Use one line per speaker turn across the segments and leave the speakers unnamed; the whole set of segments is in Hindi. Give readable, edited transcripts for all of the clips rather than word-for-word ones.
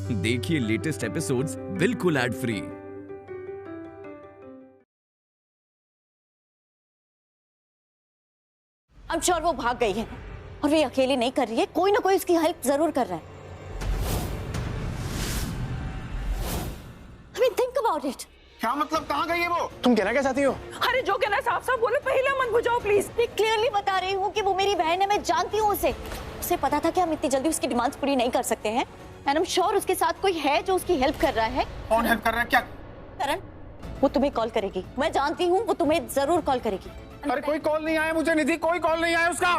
देखिए लेटेस्ट एपिसोड्स बिल्कुल एड फ्री।
I'm sure वो भाग गई है और वे अकेली नहीं कर रही है, कोई ना कोई उसकी हेल्प जरूर कर रहा है। I mean, think about it.
क्या मतलब, कहाँ गई है वो?
तुम कहना क्या चाहती हो?
अरे जो कहना साफ साफ बोलो, पहले मत बुझाओ प्लीज।
मैं क्लियरली बता रही हूँ कि वो मेरी बहन है, मैं जानती हूँ उसे। उसे पता था कि हम इतनी जल्दी उसकी डिमांड्स पूरी नहीं कर सकते हैं। एंड आई एम श्योर उसके साथ कोई है जो उसकी हेल्प कर रहा है।
कौन हेल्प कर रहा है? क्या
करण, वो तुम्हें कॉल करेगी, मैं जानती हूँ वो तुम्हें जरूर कॉल करेगी।
अरे कोई कॉल नहीं आया मुझे निधि, कोई कॉल नहीं आया उसका।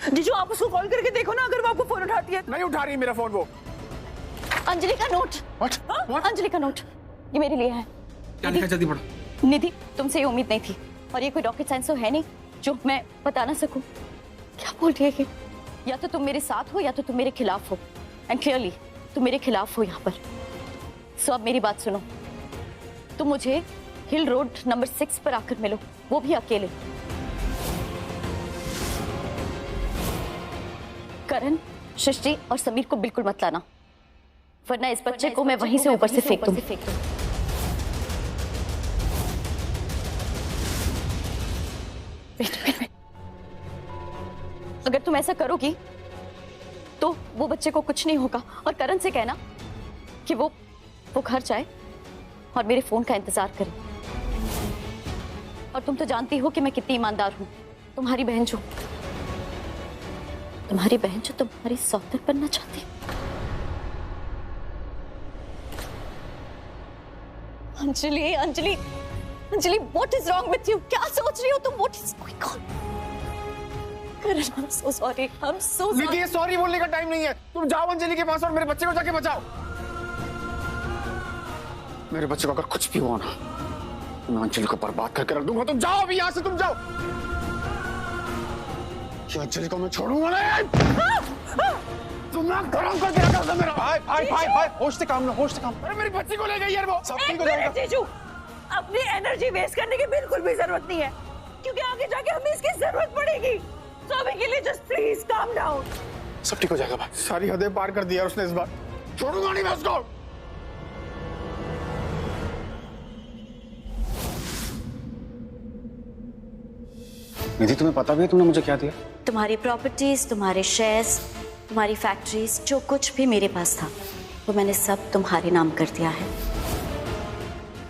जीजू आप उसको कॉल करके देखो ना, अगर वो आपको फोन उठाती है।
नहीं उठा रही मेरा फोन वो।
अंजलि का नोट।
What?
अंजलि का नोट ये मेरे लिए है।
क्या लिखा, जल्दी पढ़ो।
निधि, तुमसे ये उम्मीद नहीं थी और ये कोई रॉकेट साइंस तो है नहीं जो मैं बता ना सकूं। क्या बोल रही है ये? या तो तुम मेरे साथ हो या तो तुम मेरे खिलाफ हो, एंड क्लियरली तुम मेरे खिलाफ हो यहाँ पर। सो अब मेरी बात सुनो, तुम मुझे हिल रोड नंबर 6 पर आकर मिलो, वो भी अकेले। करण, सृष्टि और समीर को बिल्कुल मत लाना, वरना इस बच्चे को मैं वहीं से ऊपर से फेंक दूंगी। वेट। अगर तुम ऐसा करोगी तो वो बच्चे को कुछ नहीं होगा, और करण से कहना कि वो घर जाए और मेरे फोन का इंतजार करे। और तुम तो जानती हो कि मैं कितनी ईमानदार हूँ। तुम्हारी बहन जो तुम्हारी सौतेन बनना चाहती। Anjali, Anjali, Anjali, what is wrong with you? क्या सोच रही हो तुम? What is going on? Karan, I'm so sorry. I'm so sorry.
निधि, ये सॉरी बोलने का टाइम नहीं है। तुम जाओ अंजलि के पास और मेरे बच्चे को जाके बचाओ। मेरे बच्चे को अगर कुछ भी हुआ ना, मैं अंजलि को बर्बाद करके रख दूंगा। तुम जाओ अभी यहाँ से, तुम जाओ। ये अंजलि को मैं छोड़ूंगा नहीं। तुम ना गरम करके रखा था मेरा।
भाई, होश से काम लो, होश से काम।
अरे मेरी बच्ची को ले गई यार वो।
सब ठीक हो जाएगा।
जीजू, अपनी एनर्जी वेस्ट करने की बिल्कुल भी जरूरत नहीं है, क्योंकि आगे जाके हमें इसकी जरूरत पड़ेगी। तो अभी के लिए जस्ट प्लीज काम डाउन।
सब ठीक हो जाएगा भाई।
सारी हदें पार कर दी यार उसने इस बार। छोड़ूंगा नहीं मैं उसको।
निधि, तुम्हें पता भी है तुमने मुझे क्या दिया?
तुम्हारी प्रॉपर्टीज, तुम्हारे शेयर्स, तुम्हारी फैक्ट्रीज, जो कुछ भी मेरे पास था वो मैंने सब तुम्हारे नाम कर दिया है।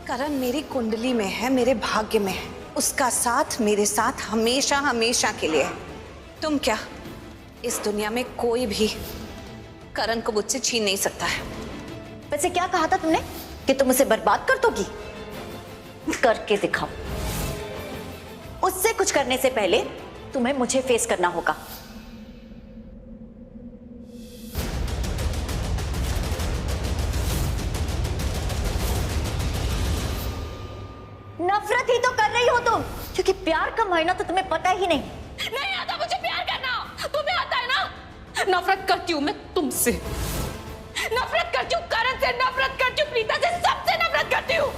करण मेरी कुंडली में है, मेरे भाग्य में है। उसका साथ मेरे साथ हमेशा हमेशा के लिए है। तुम क्या, इस दुनिया में कोई भी करण को मुझसे छीन नहीं सकता है।
वैसे क्या कहा था तुमने कि तुम उसे बर्बाद कर दोगी? करके दिखाओ। उससे कुछ करने से पहले तुम्हें मुझे फेस करना होगा। नफरत ही तो कर रही हो तुम, क्योंकि प्यार का मायना तो तुम्हें पता ही नहीं।
नहीं आता मुझे प्यार करना, तुम्हें आता है ना। नफरत करती हूँ मैं तुमसे, नफरत करती हूँ करण से, नफरत करती हूँ प्रीता से, सबसे नफरत करती हूँ।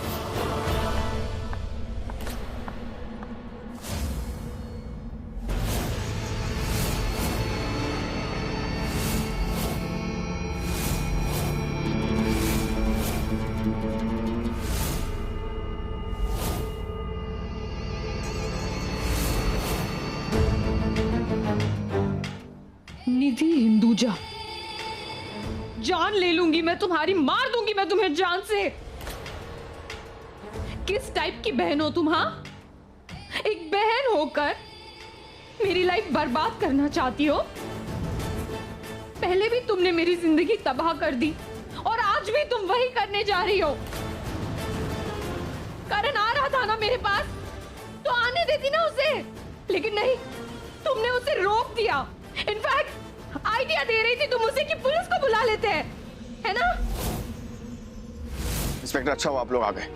निधि हिंदुजा, जान ले लूंगी मैं तुम्हारी, मार दूंगी मैं तुम्हें जान से। किस टाइप की बहन हो तुम? हाँ, एक बहन होकर मेरी लाइफ बर्बाद करना चाहती हो। पहले भी तुमने मेरी जिंदगी तबाह कर दी और आज भी तुम वही करने जा रही हो। करण आ रहा था ना मेरे पास, तो आने देती ना उसे, लेकिन नहीं, तुमने उसे रोक दिया। इनफैक्ट आइडिया दे रही थी तुम उसे कि पुलिस को बुला लेते हैं, है ना?
इंस्पेक्टर, अच्छा हुआ आप लोग आ गए।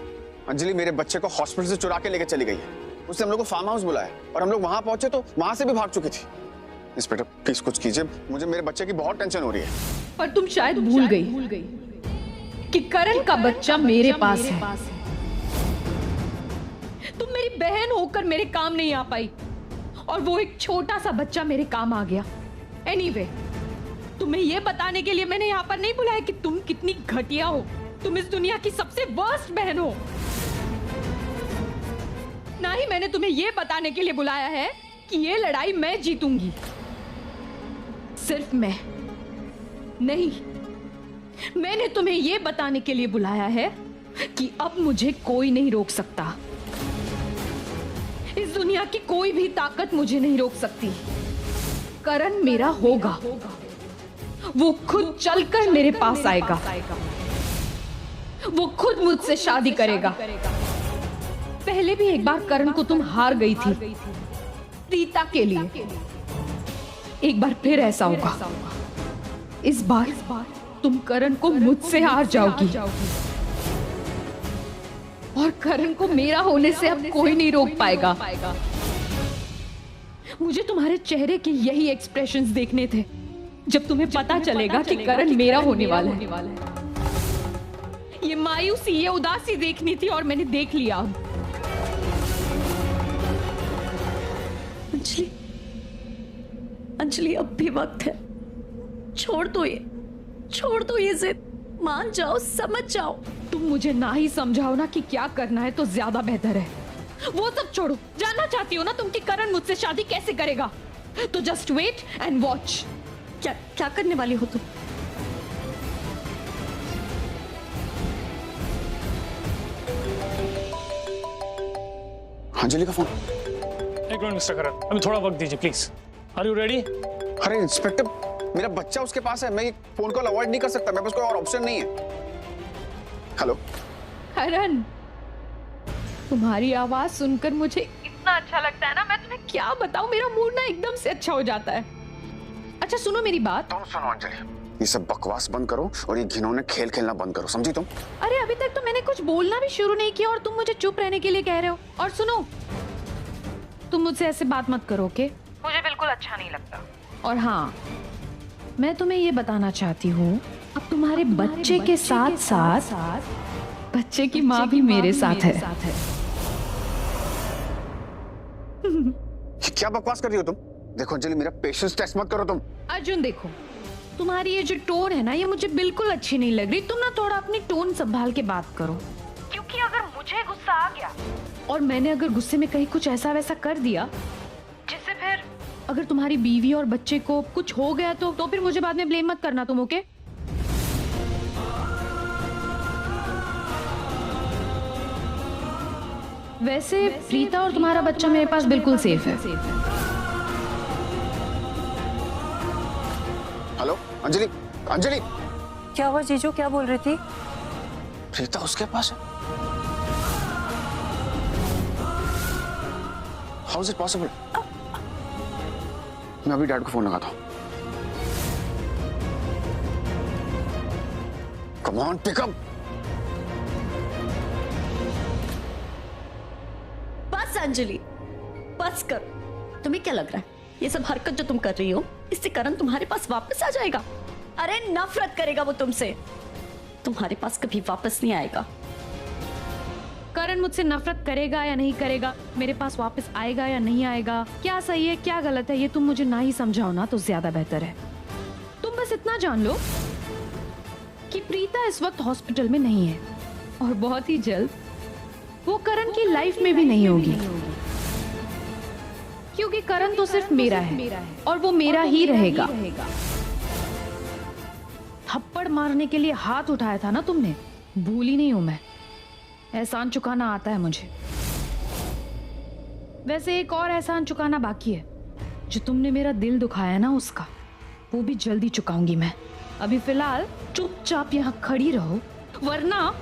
अंजलि मेरे बच्चे को हॉस्पिटल से चुरा के लेके चली गई है। उसने हम लोग को फार्म हाउस बुलाया और हम लोग वहां पहुंचे तो वहां से भी भाग चुकी थी। इंस्पेक्टर प्लीज कुछ कीजिए, मुझे मेरे बच्चे की बहुत टेंशन हो रही है।
पर तुम शायद भूल गई कि करण का बच्चा मेरे पास है। तुम मेरी बहन होकर मेरे काम नहीं आ पाई और वो एक छोटा सा बच्चा मेरे काम आ गया। एनीवे, तुम्हें ये बताने के लिए मैंने यहाँ पर नहीं बुलाया कि तुम कितनी घटिया हो, तुम इस दुनिया की सबसे वर्स्ट बहन हो। ना ही मैंने तुम्हें ये बताने के लिए बुलाया है कि ये लड़ाई मैं जीतूंगी। सिर्फ मैं नहीं, मैंने तुम्हें ये बताने के लिए बुलाया है कि अब मुझे कोई नहीं रोक सकता। इस दुनिया की कोई भी ताकत मुझे नहीं रोक सकती। करण मेरा होगा, वो खुद चलकर मेरे पास आएगा, वो खुद मुझसे शादी करेगा। पहले भी एक बार करण को तुम हार गई थी प्रीता के लिए, एक बार फिर ऐसा होगा। इस बार तुम करण को मुझसे हार जाओगी और करण को मेरा होने से अब कोई नहीं रोक पाएगा। मुझे तुम्हारे चेहरे के यही एक्सप्रेशंस देखने थे जब तुम्हें पता चलेगा कि करण मेरा होने वाला है। ये मायूसी, ये उदासी देखनी थी और मैंने देख लिया।
अंजलि, अंजलि अब भी वक्त है, छोड़ दो ये जिद, मान जाओ, समझ जाओ।
तुम मुझे ना ही समझाओ ना कि क्या करना है तो ज्यादा बेहतर है। वो सब छोड़ो, जानना चाहती हो ना तुम कि करण मुझसे शादी कैसे करेगा? तो जस्ट वेट एंड वॉच।
क्या करने वाली हो तुम?
अंजलि का फोन।
एक मिनट मिस्टर करण, अभी थोड़ा वक्त दीजिए प्लीज। Are you ready?
अरे इंस्पेक्टर, मेरा बच्चा उसके पास है, मैं ये फोन कॉल अवॉइड नहीं कर सकता, मेरे पास कोई और ऑप्शन नहीं है। हेलो
करण, तुम्हारी आवाज सुनकर मुझे इतना अच्छा लगता है ना, मैं तुम्हें क्या बताऊं, मेरा मूड ना एकदम से अच्छा हो जाता है। अच्छा सुनो मेरी बात।
तुम सुनो अंजलि, ये सब बकवास बंद करो और ये घिनौने खेल खेलना बंद करो, समझी तुम?
अरे अभी तक तो मैंने कुछ बोलना भी शुरू नहीं किया और तुम मुझे चुप रहने के लिए कह रहे हो। और सुनो, तुम मुझसे ऐसे बात मत करो, ओके? मुझे बिल्कुल अच्छा नहीं लगता। और हाँ, मैं तुम्हें ये बताना चाहती हूँ, अब तुम्हारे बच्चे के साथ साथ बच्चे की माँ भी मेरे साथ है।
क्या बकवास कर रही हो तुम? देखो अंजलि, मेरा पेशेंस टेस्ट मत करो तुम।
अर्जुन देखो, तुम्हारी ये जो टोन है ना, ये मुझे बिल्कुल अच्छी नहीं लग रही। तुम ना थोड़ा अपनी टोन संभाल के बात करो, क्योंकि अगर मुझे गुस्सा आ गया और मैंने अगर गुस्से में कहीं कुछ ऐसा वैसा कर दिया जिससे फिर अगर तुम्हारी बीवी और बच्चे को कुछ हो गया तो फिर मुझे बाद में ब्लेम मत करना तुम, ओके? वैसे प्रीता और तुम्हारा बच्चा मेरे पास बिल्कुल सेफ है।
हेलो अंजलि, अंजलि
क्या हुआ जीजू, क्या बोल रही थी?
प्रीता उसके पास है? How is it possible? मैं अभी डैड को फोन लगाता हूँ। Come on, pick up.
बस अंजलि, बस करो। तुम्हें क्या लग रहा है ये सब हरकत जो तुम कर रही हो, इससे करण तुम्हारे पास वापस आ जाएगा? अरे नफरत करेगा वो तुमसे, तुम्हारे पास कभी वापस नहीं आएगा।
करण मुझसे नफरत करेगा या नहीं करेगा, मेरे पास वापस आएगा या नहीं आएगा, क्या सही है क्या गलत है, ये तुम मुझे ना ही समझाओ ना तो ज्यादा बेहतर है। तुम बस इतना जान लो कि प्रीता इस वक्त हॉस्पिटल में नहीं है और बहुत ही जल्द वो करण की लाइफ में भी नहीं होगी, क्योंकि करण तो सिर्फ मेरा है और वो मेरा ही रहेगा। थप्पड़ मारने के लिए हाथ उठाया था ना तुमने, भूली नहीं हूं मैं, एहसान चुकाना आता है मुझे। वैसे एक और एहसान चुकाना बाकी है, जो तुमने मेरा दिल दुखाया ना उसका, वो भी जल्दी चुकाऊंगी मैं। अभी फिलहाल चुपचाप यहां खड़ी रहो, वरना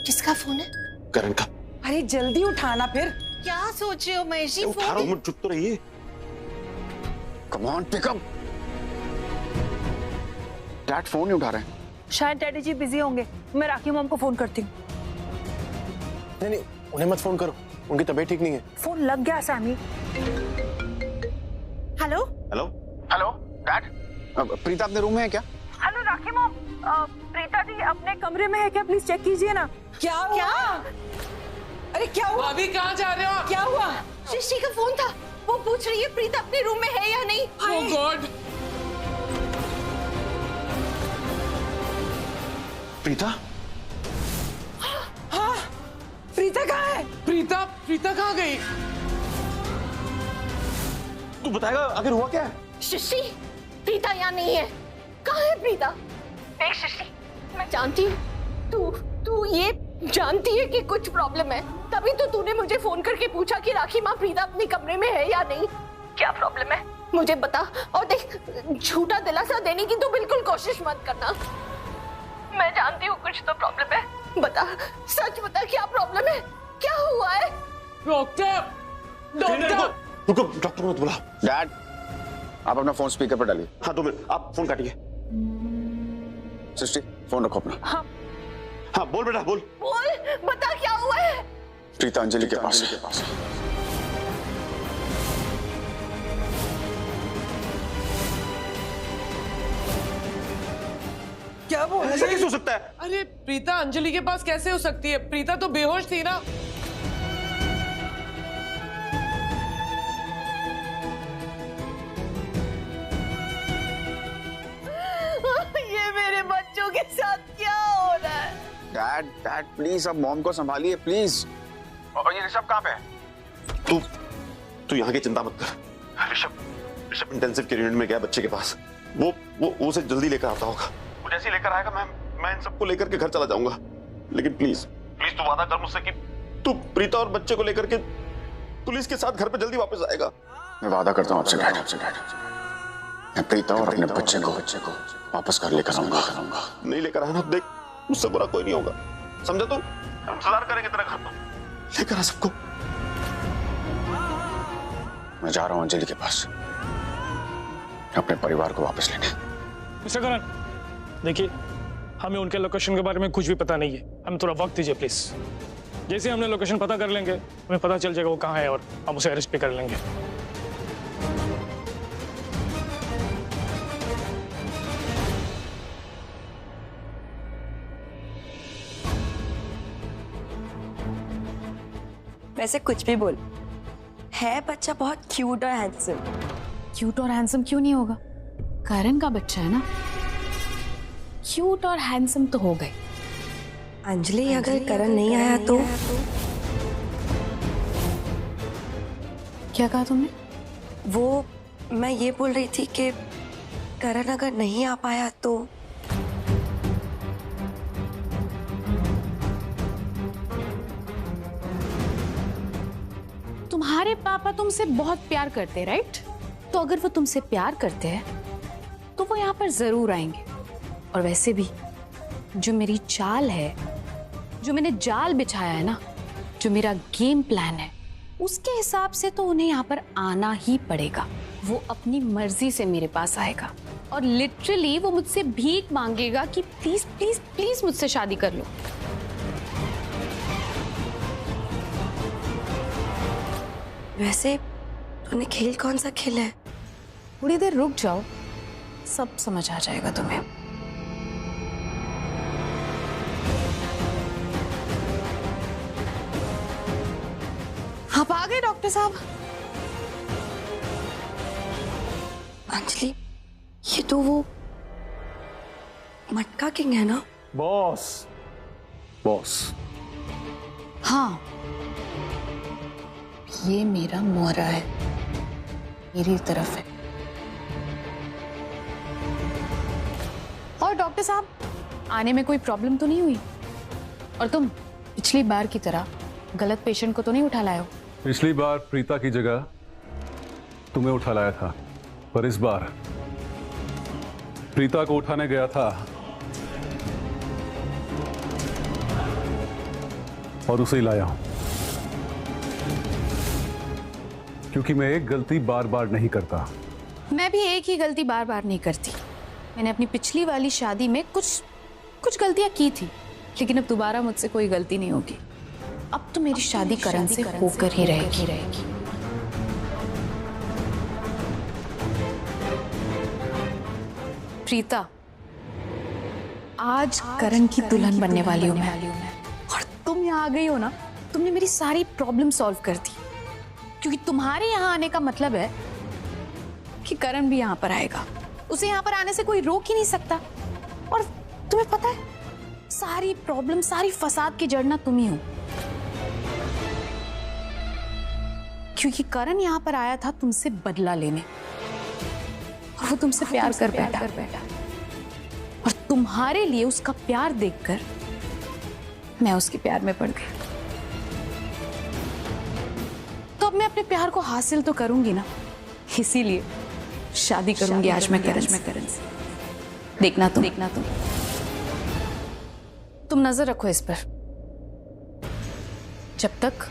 किसका फोन है?
करण का।
अरे जल्दी उठाना फिर।
क्या सोच रहे हो महेश जी?
उठा रहा हूं, चुप तो रहिए। Come on, pick up. Dad phone नहीं उठा रहे हैं।
शायद डैडी जी बिजी होंगे, मैं राखी मॉम को फोन करती हूँ।
नहीं, उन्हें मत फोन करो, उनकी तबीयत ठीक नहीं है।
फोन लग गया Sammy.
Hello
hello hello dad, Preeta अपने रूम में है क्या?
हेलो राखी मॉम, प्रीता दी अपने कमरे में है क्या? प्लीज चेक कीजिए ना।
क्या हुआ? अरे क्या हुआ?
भाभी कहाँ जा रहे हो आप?
क्या हुआ? सृष्टि का फोन था, वो पूछ रही है प्रीता अपने रूम में है या नहीं।
Oh God!
प्रीता?
हाँ, प्रीता कहाँ है?
प्रीता कहाँ गई?
तू बताएगा आखिर हुआ क्या है?
सृष्टि, प्रीता यहाँ नहीं है। कहाँ है प्रीता? देख सृष्टि, मैं जानती हूँ तू ये जानती है कि कुछ प्रॉब्लम है, तभी तो तूने मुझे फोन करके पूछा कि राखी माँ प्रीता अपने कमरे में है या नहीं। क्या प्रॉब्लम है मुझे बता, और देख झूठा दिलासा देने की तो बिल्कुल कोशिश मत करना। मैं जानती हूँ कुछ तो प्रॉब्लम है, बता, सच बता क्या प्रॉब्लम है, क्या हुआ है?
डॉक्टर!
रुको, डॉक्टर को मत बुलाओ।
डैड, आप अपना फोन स्पीकर पर डालिए।
हाँ 2 मिनट, आप फोन काटिए।
सृष्टि, फोन रखो अपना।
हाँ बोल बेटा बोल।
बोल, बता क्या हुआ है?
प्रीता अंजलि के पास है।
क्या बोल?
ऐसा कैसे हो सकता है?
अरे प्रीता अंजलि के पास कैसे हो सकती है? प्रीता तो बेहोश थी ना।
ये मेरे बच्चों के साथ क्या हो रहा है?
डैड प्लीज अब मॉम को संभालिए प्लीज। और ये ऋषभ कहाँ पे है?
तू यहाँ की चिंता मत कर। ऋषभ इंटेंसिव केयर यूनिट में गया बच्चे के पास। वो उसे जल्दी लेकर आता होगा। वो जैसे ही लेकर आएगा मैं इन सबको लेकर के घर चला जाऊंगा। लेकिन प्लीज तू वादा कर मुझसे कि तू प्रीता और बच्चे को लेकर के पुलिस के साथ घर पे जल्दी वापस आएगा।
मैं वादा करता हूँ आपसे डैड, मैं प्रीता और अपने बच्चे को वापस घर लेकर आऊंगा।
नहीं लेकर आना, देख मुझसे बुरा कोई नहीं होगा, समझा तू? हम इंतजार करेंगे तेरा घर पर। लेकर आ सबको।
मैं जा रहा हूँ अंजलि के पास अपने परिवार को वापस लेने।
मिस्टर करण, देखिए हमें उनके लोकेशन के बारे में कुछ भी पता नहीं है, हमें थोड़ा वक्त दीजिए प्लीज। जैसे हमने लोकेशन पता कर लेंगे हमें पता चल जाएगा वो कहाँ है और हम उसे अरेस्ट भी कर लेंगे।
वैसे कुछ भी बोल, है बच्चा बहुत क्यूट और हैंडसम।
क्यूट और हैंडसम क्यों नहीं होगा? करण का बच्चा है ना, क्यूट और हैंडसम तो हो गए।
अंजलि अगर करण नहीं आया तो?
क्या कहा तुमने?
वो मैं ये बोल रही थी कि करण अगर नहीं आ पाया तो?
तुम्हारे पापा तुमसे बहुत प्यार करते, राइट? तो अगर वो तुमसे प्यार करते हैं तो वो यहाँ पर जरूर आएंगे। और वैसे भी जो मेरी चाल है, जो मैंने जाल बिछाया है ना, जो मेरा गेम प्लान है, उसके हिसाब से तो उन्हें यहाँ पर आना ही पड़ेगा। वो अपनी मर्जी से मेरे पास आएगा और लिटरली वो मुझसे भीख मांगेगा कि प्लीज प्लीज प्लीज मुझसे शादी कर लो।
वैसे तूने खेल कौन सा खेला है?
थोड़ी देर रुक जाओ, सब समझ आ जाएगा तुम्हें। आप आ गए डॉक्टर साहब।
अंजलि, ये तो वो मटका किंग है ना?
बॉस।
हाँ, ये मेरा मोहरा है, मेरी तरफ है। और डॉक्टर साहब, आने में कोई प्रॉब्लम तो नहीं हुई? और तुम पिछली बार की तरह गलत पेशेंट को तो नहीं उठा लाए हो?
पिछली बार प्रीता की जगह तुम्हें उठा लाया था, पर इस बार प्रीता को उठाने गया था और उसे ही लाया हूं, क्योंकि मैं एक गलती बार बार नहीं करता।
मैं भी एक ही गलती बार बार नहीं करती। मैंने अपनी पिछली वाली शादी में कुछ गलतियां की थी, लेकिन अब दोबारा मुझसे कोई गलती नहीं होगी। अब तो मेरी शादी करण से होकर ही रहेगी। प्रीता,
आज करण की दुल्हन बनने वाली हूँ मैं। और तुम यहाँ आ गई हो ना, तुमने मेरी सारी प्रॉब्लम सॉल्व कर दी। क्योंकि तुम्हारे यहाँ आने का मतलब है कि करण भी यहाँ पर आएगा। उसे यहाँ पर आने से कोई रोक ही नहीं सकता। और तुम्हें पता है, सारी प्रॉब्लम, सारी फसाद की जड़ ना तुम ही हो। क्योंकि करण यहाँ पर आया था तुमसे बदला लेने, और वो तुमसे प्यार कर बैठा। और तुम्हारे लिए उसका प्यार देखकर मैं उसके प्यार में पड़ गई। तो अब मैं अपने प्यार को हासिल तो करूंगी ना, इसीलिए शादी करूंगी आज मैं करण से। देखना तुम नजर रखो इस पर, जब तक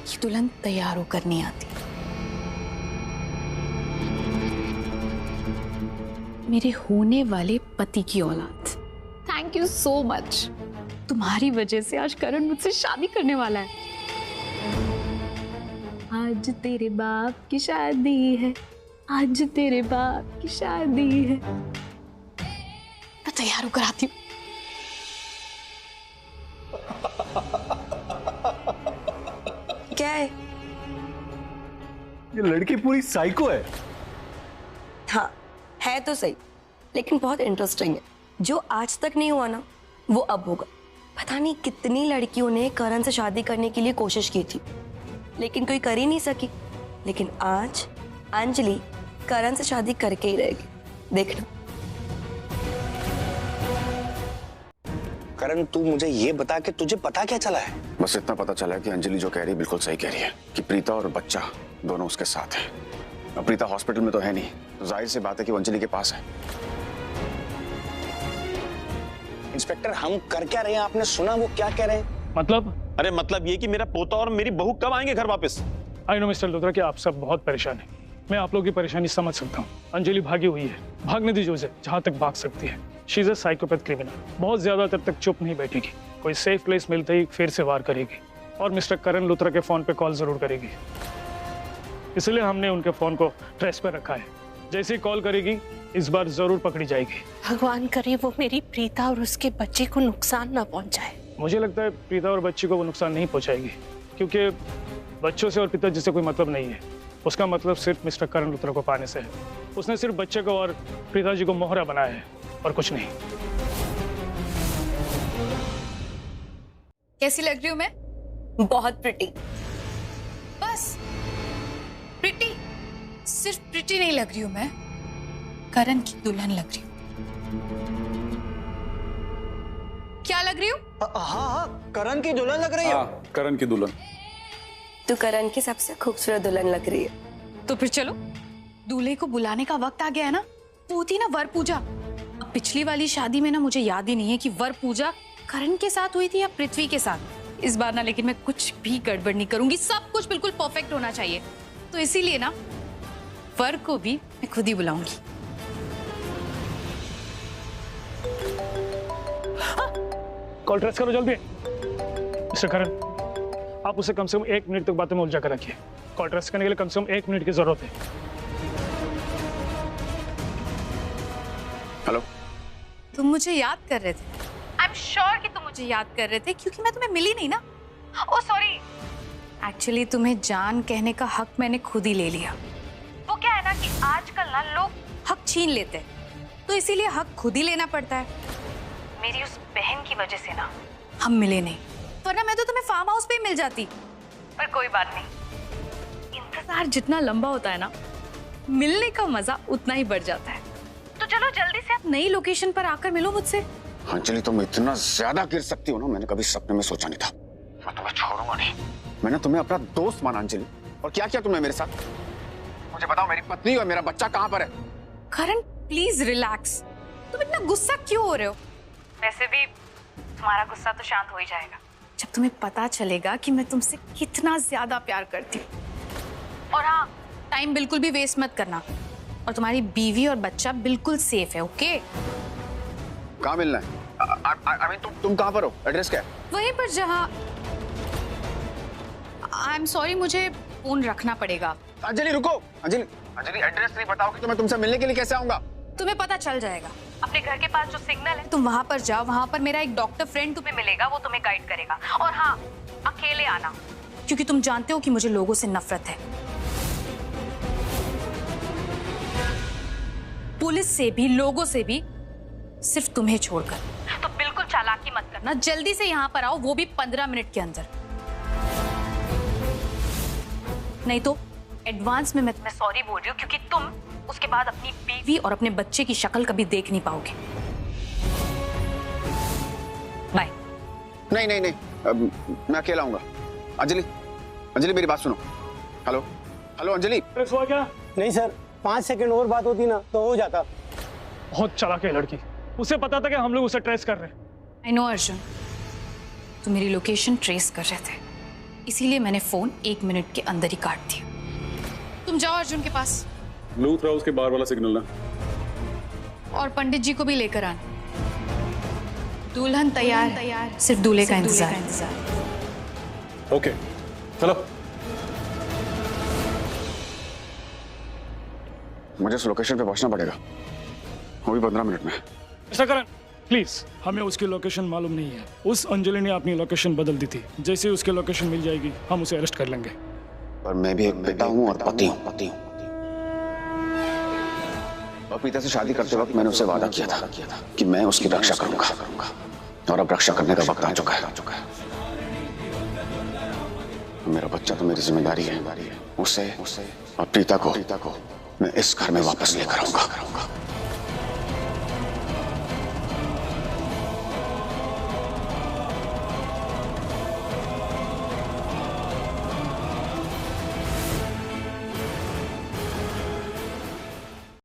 ये दुल्हन तैयार होकर नहीं आती। मेरे होने वाले पति की औलाद, थैंक यू सो मच। तुम्हारी वजह से आज करण मुझसे शादी करने वाला है। आज तेरे बाप की शादी है, आज तेरे बाप की शादी है। मैं तैयार होकर आती हूँ।
क्या है?
ये लड़की पूरी साइको है।
हाँ, है तो सही, लेकिन बहुत इंटरेस्टिंग है। जो आज तक नहीं हुआ ना, वो अब होगा। पता नहीं कितनी लड़कियों ने करण से शादी करने के लिए कोशिश की थी, लेकिन कोई कर ही नहीं सकी। लेकिन आज अंजलि करण से शादी करके ही रहेगी, देखना।
करण, तू मुझे ये बता कि तुझे पता क्या चला है?
बस इतना पता चला है कि अंजलि जो कह रही है बिल्कुल सही कह रही है, कि प्रीता और बच्चा दोनों उसके साथ हैं। अब प्रीता हॉस्पिटल में तो है नहीं, तो जाहिर सी बात है कि वो अंजलि के पास है।
इंस्पेक्टर, हम कर क्या रहे हैं? आपने सुना वो क्या कह रहे हैं?
मतलब?
अरे मतलब ये कि मेरा पोता और मेरी बहू कब आएंगे घर वापस?
आई नो मिस्टर लुथरा कि आप सब बहुत परेशान हैं। मैं आप लोगों की परेशानी समझ सकता हूँ। अंजलि भागी हुई है, भागने दीजिए उसे जहाँ तक भाग सकती है। She is a psychopath criminal, बहुत ज्यादा देर तक चुप नहीं बैठेगी, कोई सेफ प्लेस मिलते ही फिर से वार करेगी, और मिस्टर करण लुथरा के फोन पे कॉल जरूर करेगी। इसलिए हमने उनके फोन को ट्रेस पर रखा है। जैसे ही कॉल करेगी इस बार जरूर पकड़ी जाएगी।
भगवान करे वो मेरी प्रीता और उसके बच्चे को नुकसान ना पहुंचाए।
मुझे लगता है प्रीता और बच्ची को वो नुकसान नहीं पहुंचाएगी, क्योंकि बच्चों से और पिताजी से कोई मतलब नहीं है। उसका मतलब सिर्फ मिस्टर करण लुथरा को पाने से है। उसने सिर्फ बच्चे को और पिताजी को मोहरा बनाया है और कुछ नहीं।
कैसी लग रही हूँ मैं?
बहुत प्रिटी।
बस प्रिटी? सिर्फ प्रिटी नहीं लग रही हूँ मैं, करण की दुल्हन लग रही हूँ। क्या लग रही हूँ?
हाँ, करण की दुल्हन लग रही है।
हाँ, करण की दुल्हन।
तू करण की सबसे खूबसूरत दुल्हन लग रही है।
तो फिर चलो, दूल्हे को बुलाने का वक्त आ गया है ना। वो थी ना वर पूजा। अब पिछली वाली शादी में ना मुझे याद ही नहीं है कि वर पूजा करण के साथ हुई थी या पृथ्वी के साथ। इस बार ना लेकिन मैं कुछ भी गड़बड़ नहीं करूंगी, सब कुछ बिल्कुल परफेक्ट होना चाहिए। तो इसीलिए ना वर को भी मैं खुद ही बुलाऊंगी।
कॉल ट्रेस करो जल्दी। मिस्टर करण, आप उसे कम से कम 1 मिनट तक बातों में उलझा कर रखिए। कॉल ट्रेस करने के लिए कम से कम 1 मिनट की जरूरत है।
हेलो,
तुम मुझे याद कर रहे थे? आई एम श्योर कि तुम मुझे याद कर रहे थे, क्योंकि मैं तुम्हें मिली नहीं ना। ओह सॉरी, एक्चुअली तुम्हें जान कहने का हक मैंने खुद ही ले लिया। वो क्या है ना कि आजकल ना लोग हक छीन लेते हैं, तो इसीलिए हक खुद ही लेना पड़ता है। मेरी उस बहन की वजह से ना हम मिले नहीं, वरना मैं तो तुम्हें फार्म हाउस पे ही मिल जाती। पर कोई बात नहीं, इंतजार जितना लंबा होता है ना, मिलने का मजा उतना ही बढ़ जाता है। तो चलो जल्दी से आप नई लोकेशन पर आकर मिलो मुझसे।
अंजलि, तुम इतना ज्यादा गिर सकती हो ना, मैंने कभी सपने में सोचा नहीं था। मैं तुम्हें छोड़ूंगा नहीं। मैंने तुम्हें अपना दोस्त माना अंजलि, और क्या किया तुमने मेरे साथ? मुझे बताओ, मेरी पत्नी और मेरा बच्चा कहाँ पर है?
करण प्लीज रिलैक्स। तुम इतना गुस्सा क्यों हो रहे हो? वैसे भी तुम्हारा गुस्सा तो शांत हो ही जाएगा जब तुम्हें पता चलेगा कि मैं तुमसे कितना ज्यादा प्यार करती हूँ। और हाँ, टाइम बिल्कुल भी वेस्ट मत करना, और तुम्हारी बीवी और बच्चा बिल्कुल सेफ है। ओके?
कहाँ मिलना है? I mean, तुम कहाँ पर हो? एड्रेस क्या है?
वहीं पर जहाँ। आई एम सॉरी, मुझे फोन रखना पड़ेगा।
अंजलि रुको। अंजलि, एड्रेस नहीं बताओगी तो मैं तुमसे मिलने के लिए कैसे आऊंगा?
तुम्हें पता चल जाएगा।
अपने घर के पास जो सिग्नल है तुम वहां पर जाओ। वहां पर मेरा एक डॉक्टर फ्रेंड तुम्हें मिलेगा, वो तुम्हें गाइड करेगा। और हाँ, अकेले आना, क्योंकि तुम जानते हो कि मुझे लोगों से नफरत है, पुलिस से भी, लोगों से भी, सिर्फ तुम्हें छोड़कर। तो बिल्कुल चालाकी मत करना, जल्दी से यहाँ पर आओ, वो भी 15 मिनट के अंदर। नहीं तो एडवांस में मैं तुम्हें सॉरी बोल रही हूँ, क्योंकि तुम उसके बाद अपनी बीवी और अपने बच्चे की शक्ल कभी देख नहीं पाओगे। बाय।
नहीं नहीं नहीं, मैं अकेला आऊंगा। अंजलि, अंजलि मेरी बात सुनो। Hello hello Anjali.
हुआ क्या?
नहीं सर, 5 सेकंड और बात होती ना तो हो जाता।
बहुत चालाक है लड़की, उसे पता था कि हम लोग उसे ट्रेस कर रहे हैं।
आई नो अर्जुन, तुम मेरी लोकेशन ट्रेस कर रहे थे, इसीलिए मैंने फोन 1 मिनट के अंदर ही काट दिया। तुम जाओ अर्जुन के पास,
लूथ हाउस के बाहर वाला सिग्नल ना,
और पंडित जी को भी लेकर आना। दुल्हन तैयार, सिर्फ दूल्हे का इंतजार।
ओके चलो।
मुझे उस लोकेशन पे पहुंचना पड़ेगा, वो भी 15 मिनट में।
ऐसा करण प्लीज, हमें उसकी लोकेशन मालूम नहीं है। उस अंजलि ने अपनी लोकेशन बदल दी थी, जैसे ही उसकी लोकेशन मिल जाएगी हम उसे अरेस्ट कर लेंगे।
पर मैं भी एक बेटा हूँ और पति हूँ। और पिता से शादी करते वक्त मैंने उससे वादा किया था कि मैं उसकी रक्षा करूंगा, और अब रक्षा करने का वक्त आ चुका है। मेरा बच्चा तो मेरी जिम्मेदारी है, उसे और प्रीता को मैं इस घर में वापस लेकर आऊंगा।